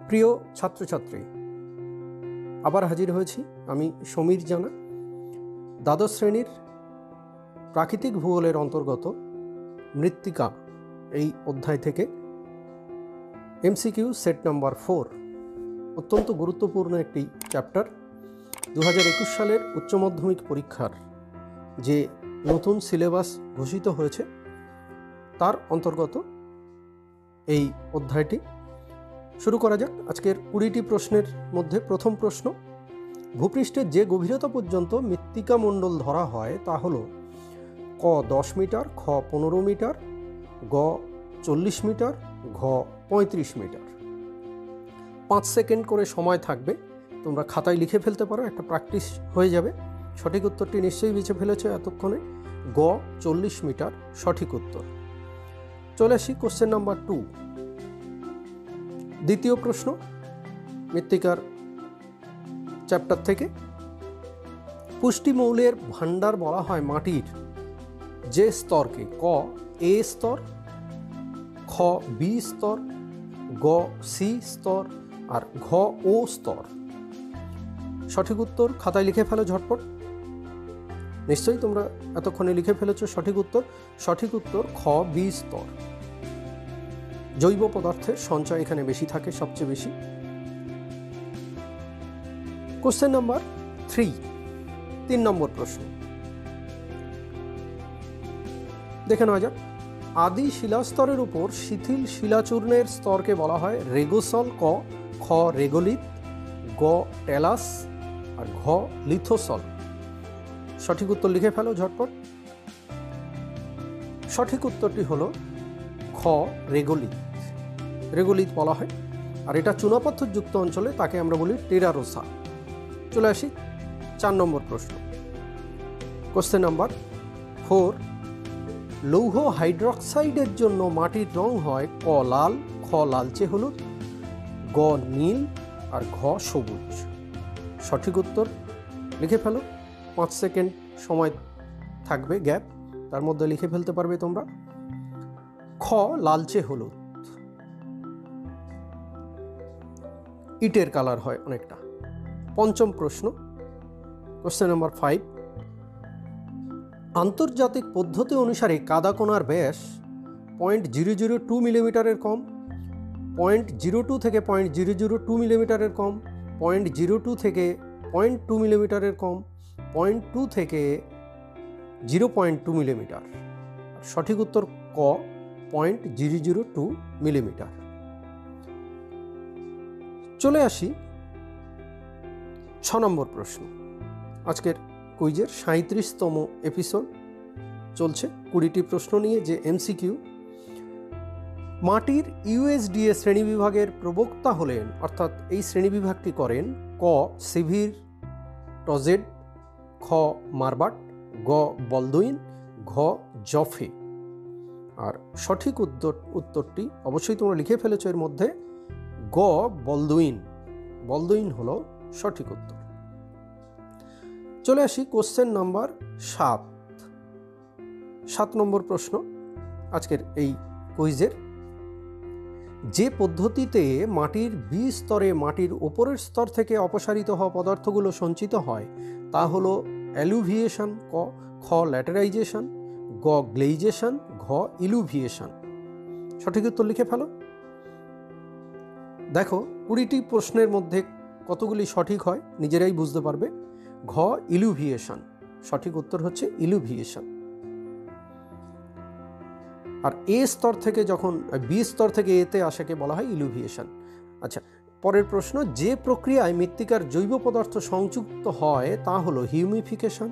প্রিয় ছাত্রছাত্রী, আবার হাজির হয়েছি আমি সমীর জানা দ্বাদশ শ্রেণীর প্রাকৃতিক ভূগোলের অন্তর্গত মৃত্তিকা এই অধ্যায় থেকে এমসিকিউ সেট নাম্বার 4 অত্যন্ত গুরুত্বপূর্ণ একটি চ্যাপ্টার। 2021 সালের উচ্চ মাধ্যমিক পরীক্ষার যে নতুন সিলেবাস ঘোষিত হয়েছে তার অন্তর্গত এই অধ্যায়টি। শুরু করা যাক। আজকের 20টি প্রশ্নের মধ্যে প্রথম প্রশ্ন, ভূপৃষ্ঠের যে গভীরতা পর্যন্ত মৃত্তিকা মণ্ডল ধরা হয় তা হলো ক 10 মিটার, খ 15 মিটার, গ 40 মিটার, ঘ 35 মিটার। 5 সেকেন্ড করে সময় থাকবে, তোমরা খাতায় লিখে ফেলতে পারো, একটা প্র্যাকটিস হয়ে যাবে। সঠিক উত্তরটি নিশ্চয়ই বেছে ফেলেছো এতক্ষণে, গ 40 মিটার সঠিক উত্তর। চলে আসি কোশ্চেন নাম্বার 2। দ্বিতীয় প্রশ্ন মৃত্তিকার চ্যাপ্টার থেকে, পুষ্টিমৌলের ভাণ্ডার বলা হয় মাটির যে স্তরকে ক এ স্তর, খ বি স্তর, গ সি স্তর আর ঘ ও স্তর। সঠিক উত্তর খাতায় লিখে ফেলো ঝটপট। নিশ্চয়ই তোমরা এতক্ষণে লিখে ফেলেছো সঠিক উত্তর। সঠিক উত্তর খ বি স্তর। জৈব পদার্থের সঞ্চয় এখানে বেশি থাকে, সবচেয়ে বেশি। কোশ্চেন নাম্বার 3, 3 নম্বর প্রশ্ন দেখে নেওয়া যাক। আদি শিলাস্তরের উপর শিথিল শিলাচূর্ণের স্তরকে বলা হয় রেগোসল, ক খ রেগোলিথ, গ টেলাস আর ঘ লিথোসল। সঠিক উত্তর লিখে ফেলো ঝটপট। সঠিক উত্তরটি হলো খ রেগোলিথ। রেগোলিথ বলা হয়, আর এটা চুনাপাথরযুক্ত অঞ্চলে তাকে আমরা বলি টেরারোসা। চলে আসি 4 নম্বর প্রশ্ন। কোশ্চেন নাম্বার 4, লৌহ হাইড্রক্সাইডের জন্য মাটির রং হয় ক লাল, খ লালচে হলুদ, গ নীল আর ঘ সবুজ। সঠিক উত্তর লিখে ফেলো। 5 সেকেন্ড সময় থাকবে, গ্যাপ, তার মধ্যে লিখে ফেলতে পারবে তোমরা। খ লালচে হলুদ। ইটের কালার হয় অনেকটা। 5ম প্রশ্ন, কোশ্চেন নাম্বার 5, আন্তর্জাতিক পদ্ধতি অনুসারে কাদাকোনার ব্যাস 0.002 মিলিমিটারের কম, 0.02 থেকে 0.002 মিলিমিটারের কম, 0.02 থেকে 0.2 মিলিমিটারের কম, 0.2 থেকে 0.2 মিলিমিটার। সঠিক উত্তর ক 0.002 মিলিমিটার। চলে আসি 6 নম্বর প্রশ্ন। আজকের কুইজের 37তম এপিসোড চলছে। 20টি প্রশ্ন নিয়ে যে এমসিকিউ। মাটির ইউএসডিএ শ্রেণীবিভাগের প্রবক্তা হলেন, অর্থাৎ এই শ্রেণীবিভাগটি করেন ক সিভির টজেড, খ মারবাট, গ বলদুইন, ঘ জফে। আর সঠিক উত্তরটি অবশ্যই তোমরা লিখে ফেলেছো এর মধ্যে, গ বলদুইন। বলদুইন হলো সঠিক উত্তর। চলে আসি কোশ্চেন নাম্বার 7 নম্বর প্রশ্ন আজকের এই কুইজের। যে পদ্ধতিতে মাটির বি স্তরে মাটির উপরের স্তর থেকে অপসারিত হওয়া পদার্থগুলো সঞ্চিত হয় তা হলো অ্যালুভিয়েশন, খ ল্যাটেরাইজেশন, গ গ্লেইজেশন, ঘ ইলুভিয়েশন। সঠিক উত্তর লিখে ফেলো। দেখো 20টি প্রশ্নের মধ্যে কতগুলি সঠিক হয় নিজেরাই বুঝতে পারবে। ঘ ইলুভিয়েশন, সঠিক উত্তর হচ্ছে ইলুভিয়েশন। আর এ স্তর থেকে যখন বি স্তর থেকে এতে আসাকে বলা হয় ইলুভিয়েশন। আচ্ছা, পরের প্রশ্ন, যে প্রক্রিয়ায় মৃত্তিকার জৈব পদার্থ সংযুক্ত হয় তা হলো হিউমিফিকেশন,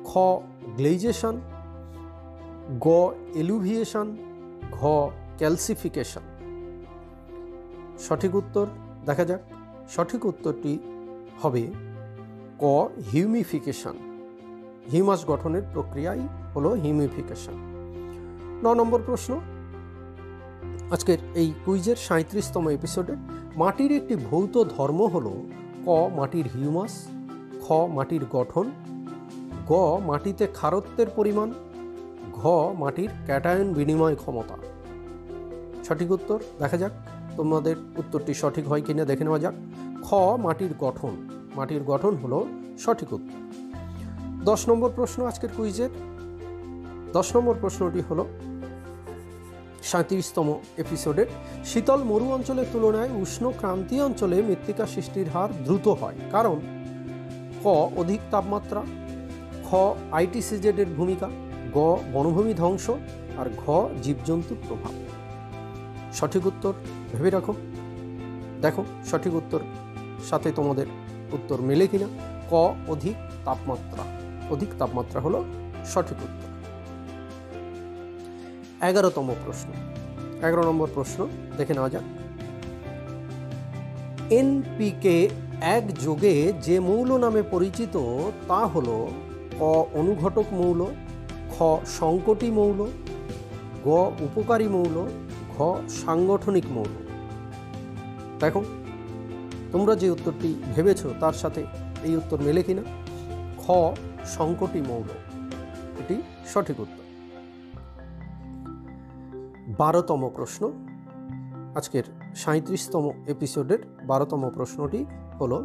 খ গ্লেইজেশন, গ ইলুভিয়েশন, ঘ ক্যালসিফিকেশন। সঠিক উত্তর দেখা যাক। সঠিক উত্তরটি হবে ক হিউমিফিকেশন। হিউমাস গঠনের প্রক্রিয়াই হলো হিউমিফিকেশন। 9 নম্বর প্রশ্ন আজকের এই কুইজের 37তম এপিসোডে। মাটির একটি ভৌত ধর্ম হলো ক মাটির হিউমাস, খ মাটির গঠন, গ মাটিতে ক্ষারত্বের পরিমাণ, ঘ মাটির ক্যাটায়ন বিনিময় ক্ষমতা। সঠিক উত্তর দেখা যাক। তোমাদের উত্তরটি সঠিক হয় কিনা দেখে নেওয়া যাক। খ মাটির গঠন, মাটির গঠন হলো সঠিক উত্তর। 10 নম্বর প্রশ্ন আজকের কুইজের। 10 নম্বর প্রশ্নটি হলো 37তম এপিসোডের, শীতল মরু অঞ্চলের তুলনায় উষ্ণ ক্রান্তীয় অঞ্চলে মৃত্তিকা সৃষ্টির হার দ্রুত হয় কারণ ক অধিক তাপমাত্রা, খ আইটিসিজেড এর ভূমিকা, গ বনভূমি ধ্বংস, আর ঘ জীবজন্তুর প্রভাব। সঠিক উত্তর ভেবে রাখো, দেখো সঠিক উত্তর সাথে তোমাদের উত্তর মেলে কিনা। ক অধিক তাপমাত্রা, অধিক তাপমাত্রা হলো সঠিক উত্তর। 11তম প্রশ্ন, 11 নম্বর প্রশ্ন দেখে নেওয়া যাক। এনপিকে এক যোগে যে মৌল নামে পরিচিত তা হলো ক অনুঘটক মৌল, খ সংকটি মৌল, গ উপকারী মৌল, ঘ সাংগঠনিক মৌল। দেখো তোমরা যে উত্তরটি ভেবেছ তার সাথে এই উত্তর মেলে কিনা। খ সংকটি মৌল, এটি সঠিক উত্তর। 12তম প্রশ্ন আজকের 37তম এপিসোডের 12তম প্রশ্নটি হলো,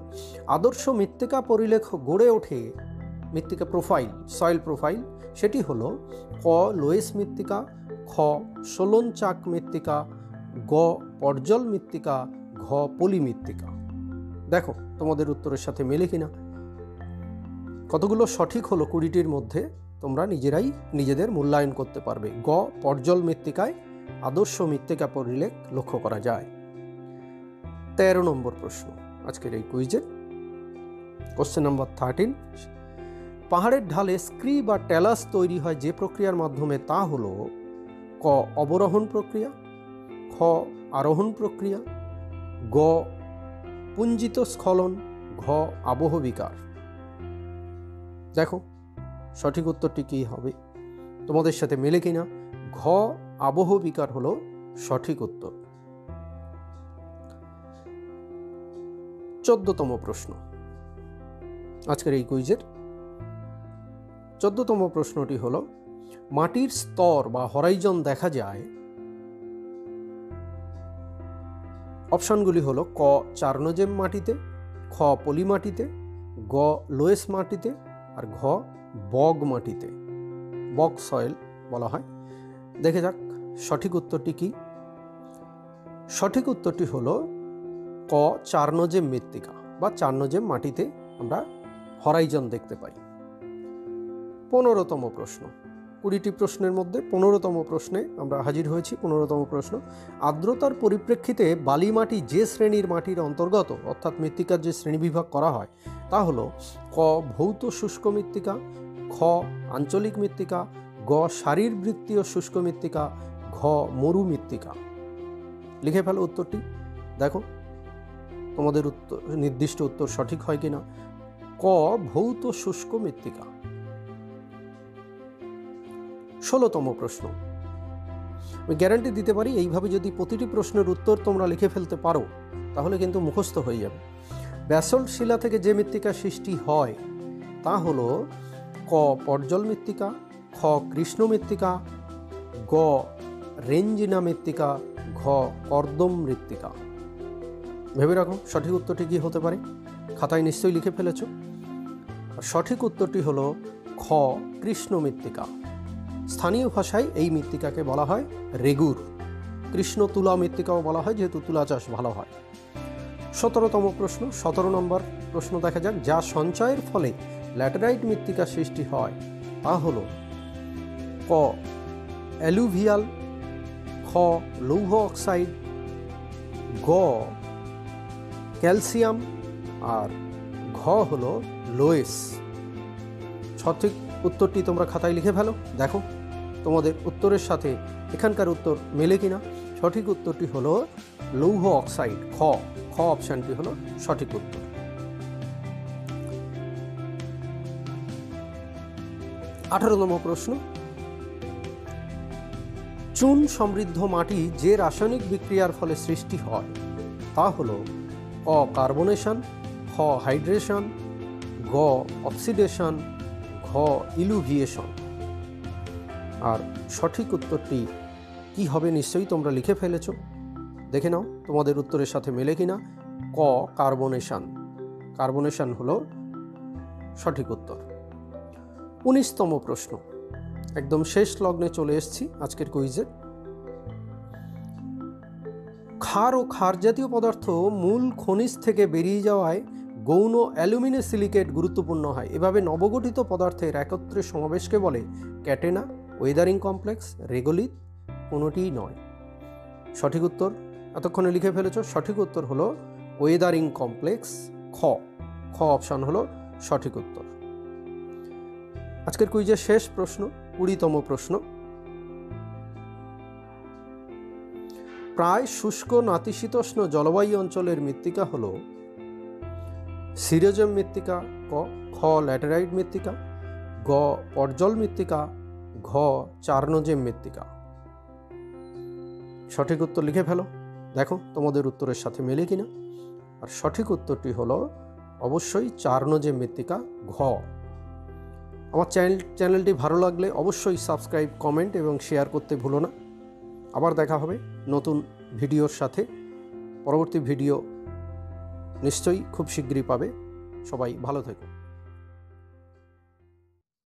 আদর্শ মৃত্তিকা পরিলেখ গড়ে ওঠে, মৃত্তিকা প্রোফাইল, সয়েল প্রোফাইল, সেটি হলো ক লোয়েস মৃত্তিকা, খ সোলন চাক মৃত্তিকা, গ পর্জল মৃত্তিকা, ঘ পলি মৃত্তিকা। দেখো তোমাদের উত্তরের সাথে মেলে কিনা। কতগুলো সঠিক হলো 20টির মধ্যে, তোমরা নিজেরাই নিজেদের মূল্যায়ন করতে পারবে। গ পর্জল মৃত্তিকায় আদর্শ মৃত্তিকা পরিলেখ লক্ষ্য করা যায়। 13 নম্বর প্রশ্ন আজকের এই কুইজে, কোশ্চেন নাম্বার 13, পাহাড়ের ঢালে স্ক্রি বা ট্যালাস তৈরি হয় যে প্রক্রিয়ার মাধ্যমে তা হলো ক অবরোহণ প্রক্রিয়া, খ আরোহণ প্রক্রিয়া, গ পুঞ্জিত স্খলন, ঘ আবহ বিকার। দেখো সঠিক উত্তরটি কি হবে, তোমাদের সাথে মেলে কিনা। ঘ আবহ বিকার হলো সঠিক উত্তর। 14তম প্রশ্ন আজকের এই কুইজের। 14তম প্রশ্নটি হলো, মাটির স্তর বা হরাইজন দেখা যায়, অপশনগুলি হলো ক চার্নোজেম মাটিতে, খ পলি মাটিতে, গ লোয়েস মাটিতে, আর ঘ বগ মাটিতে, বগ সয়েল বলা হয়। দেখে যাক সঠিক উত্তরটি কি। সঠিক উত্তরটি হলো ক চার্নোজেম মৃত্তিকা বা চার্নোজেম মাটিতে আমরা হরাইজন দেখতে পাই। 15তম প্রশ্ন, 20টি প্রশ্নের মধ্যে 15তম প্রশ্নে আমরা হাজির হয়েছি। 15তম প্রশ্ন, আর্দ্রতার পরিপ্রেক্ষিতে বালি মাটি যে শ্রেণীর মাটির অন্তর্গত, অর্থাৎ মৃত্তিকার যে শ্রেণীবিভাগ করা হয় তা হলো ক ভৌত শুষ্ক মৃত্তিকা, খ আঞ্চলিক মৃত্তিকা, গ শারীরবৃত্তীয় শুষ্ক মৃত্তিকা, ঘ মরু মৃত্তিকা। লিখে ফেলো উত্তরটি, দেখো তোমাদের উত্তর নির্দিষ্ট উত্তর সঠিক হয় কিনা। ক ভৌত শুষ্ক মৃত্তিকা। 16তম প্রশ্ন, আমি গ্যারান্টি দিতে পারি এইভাবে যদি প্রতিটি প্রশ্নের উত্তর তোমরা লিখে ফেলতে পারো তাহলে কিন্তু মুখস্থ হয়ে যাবে। ব্যাসল্ট শিলা থেকে যে মৃত্তিকা সৃষ্টি হয় তা হলো ক পর্জল মৃত্তিকা, খ কৃষ্ণ মৃত্তিকা, গ রেঞ্জিনা মৃত্তিকা, ঘ কর্দম মৃত্তিকা। ভেবে রাখো সঠিক উত্তরটি কি হতে পারে, খাতায় নিশ্চয়ই লিখে ফেলেছ। সঠিক উত্তরটি হলো খ কৃষ্ণ মৃত্তিকা। স্থানীয় ভাষায় এই মৃত্তিকাকে বলা হয় রেগুর। কৃষ্ণ তুলা মৃত্তিকাও বলা হয় যেহেতু তুলা চাষ ভালো হয়। 17তম প্রশ্ন, 17 নম্বর প্রশ্ন দেখা যাক, যা সঞ্চয়ের ফলে ল্যাটেরাইট মৃত্তিকা সৃষ্টি হয় তা হলো ক অ্যালুভিয়াল, খ লৌহ অক্সাইড, গ ক্যালসিয়াম, আর ঘ হলো লোয়েস। সঠিক উত্তরটি তোমরা খাতায় লিখে ফেলো, দেখো তোমাদের উত্তরের সাথে এখানকার উত্তর মেলে কিনা। সঠিক উত্তরটি হলো লৌহ অক্সাইড, খ খ অপশানটি হলো সঠিক উত্তর। 18তম প্রশ্ন, চুন সমৃদ্ধ মাটি যে রাসায়নিক বিক্রিয়ার ফলে সৃষ্টি হয় তা হলো ক কার্বনেশন, খ হাইড্রেশন, গ অক্সিডেশন, ঘ ইলুভিয়েশন। আর সঠিক উত্তরটি কি হবে নিশ্চয়ই তোমরা লিখে ফেলেছ। দেখে নাও তোমাদের উত্তরের সাথে মেলে কিনা। ক কার্বনেশন, কার্বনেশন হলো সঠিক উত্তর। 19তম প্রশ্ন, একদম শেষ লগ্নে চলে এসেছি আজকের কুইজে। ক্ষার ও ক্ষার জাতীয় পদার্থ মূল খনিজ থেকে বেরিয়ে যাওয়ায় গৌণ অ্যালুমিনেসিলিকেট গুরুত্বপূর্ণ হয়। এভাবে নবগঠিত পদার্থের একত্রে সমাবেশকে বলে ক্যাটেনা, ওয়েদারিং কমপ্লেক্স, রেগোলিথ, কোনোটিই নয়। সঠিক উত্তর এতক্ষণে লিখে ফেলেছ। সঠিক উত্তর হলো ওয়েদারিং কমপ্লেক্স, খ অপশান হলো সঠিক উত্তর। আজকের কুইজের শেষ প্রশ্ন, 20তম প্রশ্ন। প্রায় শুষ্ক নাতিশীতোষ্ণ জলবায়ু অঞ্চলের মৃত্তিকা হল সিরোজেম মৃত্তিকা, খ ল্যাটেরাইট মৃত্তিকা, গ পর্জল মৃত্তিকা, ঘ চার্নোজেম মৃত্তিকা। সঠিক উত্তর লিখে ফেলো, দেখো তোমাদের উত্তরের সাথে মেলে কিনা। আর সঠিক উত্তরটি হলো অবশ্যই চার্নোজেম মৃত্তিকা, ঘ। আমার চ্যানেলটি ভালো লাগলে অবশ্যই সাবস্ক্রাইব, কমেন্ট এবং শেয়ার করতে ভুলো না। আবার দেখা হবে নতুন ভিডিওর সাথে। পরবর্তী ভিডিও নিশ্চয়ই খুব শীঘ্রই পাবে। সবাই ভালো থেকো।